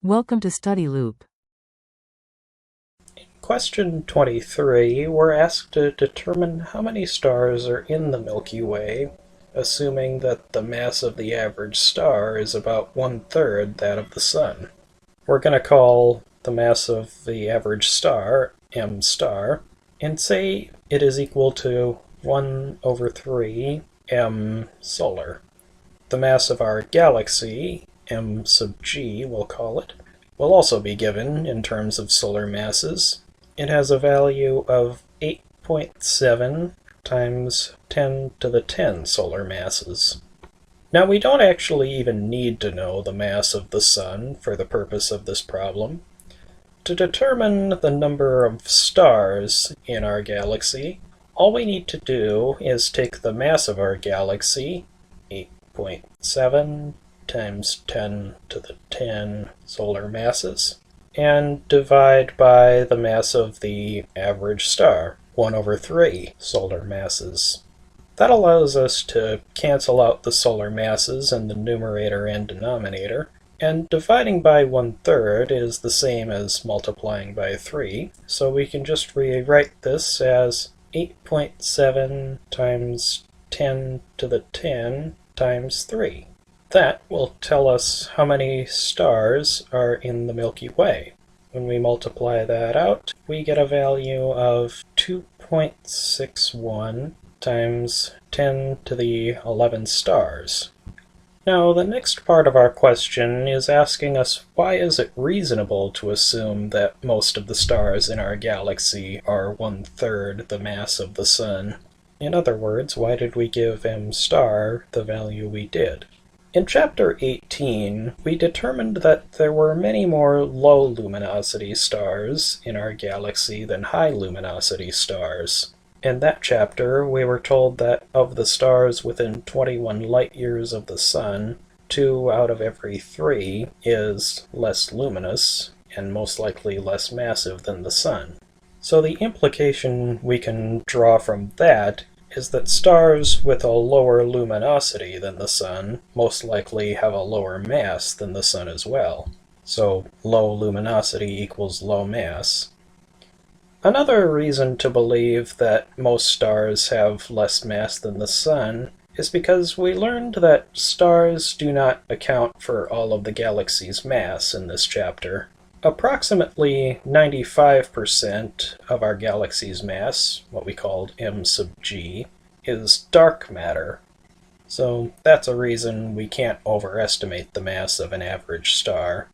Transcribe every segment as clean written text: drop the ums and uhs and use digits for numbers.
Welcome to Study Loop. Question 23, we're asked to determine how many stars are in the Milky Way, assuming that the mass of the average star is about 1/3 that of the Sun. We're going to call the mass of the average star m star, and say it is equal to 1/3 m solar. The mass of our galaxy, m sub g we'll call it, will also be given in terms of solar masses. It has a value of 8.7 times 10 to the 10 solar masses. Now we don't actually even need to know the mass of the Sun for the purpose of this problem. To determine the number of stars in our galaxy, all we need to do is take the mass of our galaxy, 8.7 times 10 to the 10 solar masses, and divide by the mass of the average star, 1/3 solar masses. That allows us to cancel out the solar masses in the numerator and denominator, and dividing by 1/3 is the same as multiplying by 3, so we can just rewrite this as 8.7 times 10 to the 10 times 3. That will tell us how many stars are in the Milky Way. When we multiply that out, we get a value of 2.61 times 10 to the 11 stars. Now, the next part of our question is asking us why is it reasonable to assume that most of the stars in our galaxy are 1/3 the mass of the Sun? In other words, why did we give m star the value we did? In Chapter 18, we determined that there were many more low-luminosity stars in our galaxy than high-luminosity stars. In that chapter, we were told that of the stars within 21 light-years of the Sun, 2 out of every 3 is less luminous and most likely less massive than the Sun. So the implication we can draw from that is that stars with a lower luminosity than the Sun most likely have a lower mass than the Sun as well. So low luminosity equals low mass. Another reason to believe that most stars have less mass than the Sun is because we learned that stars do not account for all of the galaxy's mass in this chapter. Approximately 95% of our galaxy's mass, what we called m sub g, is dark matter. So that's a reason we can't overestimate the mass of an average star.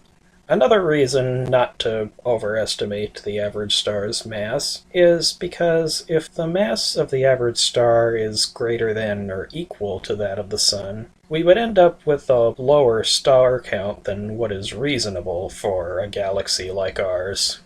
Another reason not to overestimate the average star's mass is because if the mass of the average star is greater than or equal to that of the Sun, we would end up with a lower star count than what is reasonable for a galaxy like ours.